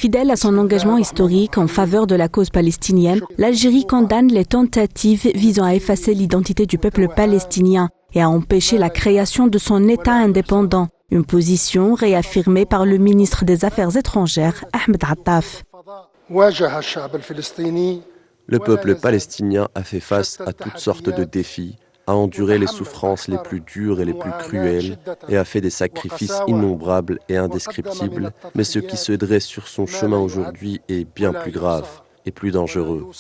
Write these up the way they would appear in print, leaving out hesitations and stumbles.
Fidèle à son engagement historique en faveur de la cause palestinienne, l'Algérie condamne les tentatives visant à effacer l'identité du peuple palestinien et à empêcher la création de son État indépendant. Une position réaffirmée par le ministre des Affaires étrangères, Ahmed Attaf. Le peuple palestinien a fait face à toutes sortes de défis, a enduré les souffrances les plus dures et les plus cruelles et a fait des sacrifices innombrables et indescriptibles, mais ce qui se dresse sur son chemin aujourd'hui est bien plus grave et plus dangereux.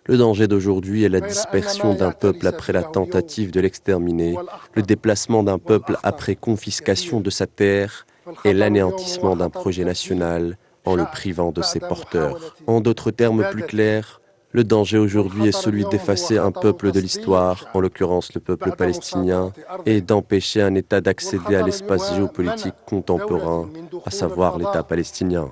Le danger d'aujourd'hui est la dispersion d'un peuple après la tentative de l'exterminer, le déplacement d'un peuple après confiscation de sa terre et l'anéantissement d'un projet national en le privant de ses porteurs. En d'autres termes plus clairs, le danger aujourd'hui est celui d'effacer un peuple de l'histoire, en l'occurrence le peuple palestinien, et d'empêcher un État d'accéder à l'espace géopolitique contemporain, à savoir l'État palestinien.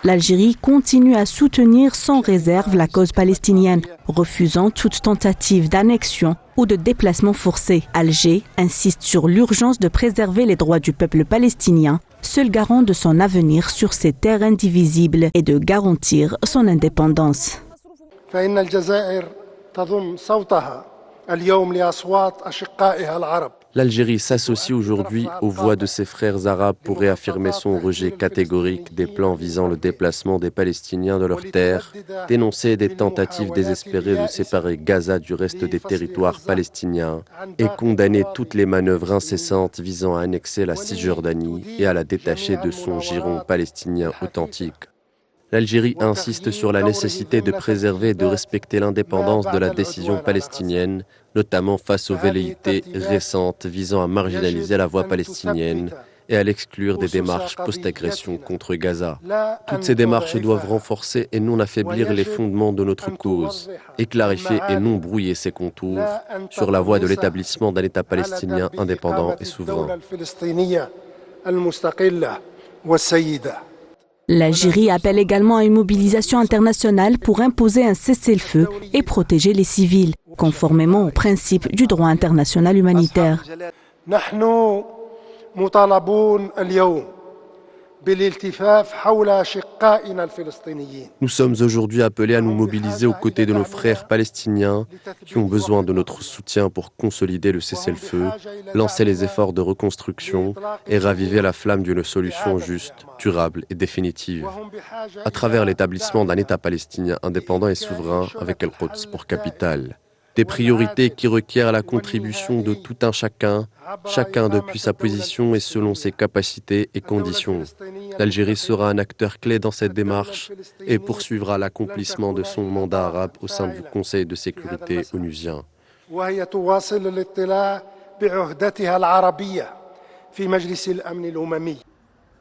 L'Algérie continue à soutenir sans réserve la cause palestinienne, refusant toute tentative d'annexion ou de déplacement forcé. Alger insiste sur l'urgence de préserver les droits du peuple palestinien, seul garant de son avenir sur ces terres indivisibles, et de garantir son indépendance. L'Algérie s'associe aujourd'hui aux voix de ses frères arabes pour réaffirmer son rejet catégorique des plans visant le déplacement des Palestiniens de leurs terres, dénoncer des tentatives désespérées de séparer Gaza du reste des territoires palestiniens et condamner toutes les manœuvres incessantes visant à annexer la Cisjordanie et à la détacher de son giron palestinien authentique. L'Algérie insiste sur la nécessité de préserver et de respecter l'indépendance de la décision palestinienne, notamment face aux velléités récentes visant à marginaliser la voix palestinienne et à l'exclure des démarches post-agression contre Gaza. Toutes ces démarches doivent renforcer et non affaiblir les fondements de notre cause et clarifier et non brouiller ses contours sur la voie de l'établissement d'un État palestinien indépendant et souverain. L'Algérie appelle également à une mobilisation internationale pour imposer un cessez-le-feu et protéger les civils, conformément aux principes du droit international humanitaire. Nous sommes aujourd'hui appelés à nous mobiliser aux côtés de nos frères palestiniens qui ont besoin de notre soutien pour consolider le cessez-le-feu, lancer les efforts de reconstruction et raviver la flamme d'une solution juste, durable et définitive, à travers l'établissement d'un État palestinien indépendant et souverain avec El-Quds pour capitale. Des priorités qui requièrent la contribution de tout un chacun depuis sa position et selon ses capacités et conditions. L'Algérie sera un acteur clé dans cette démarche et poursuivra l'accomplissement de son mandat arabe au sein du Conseil de sécurité onusien.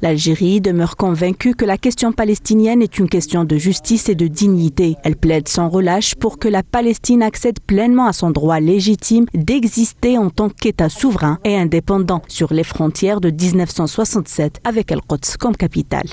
L'Algérie demeure convaincue que la question palestinienne est une question de justice et de dignité. Elle plaide sans relâche pour que la Palestine accède pleinement à son droit légitime d'exister en tant qu'État souverain et indépendant sur les frontières de 1967 avec El-Quds comme capitale.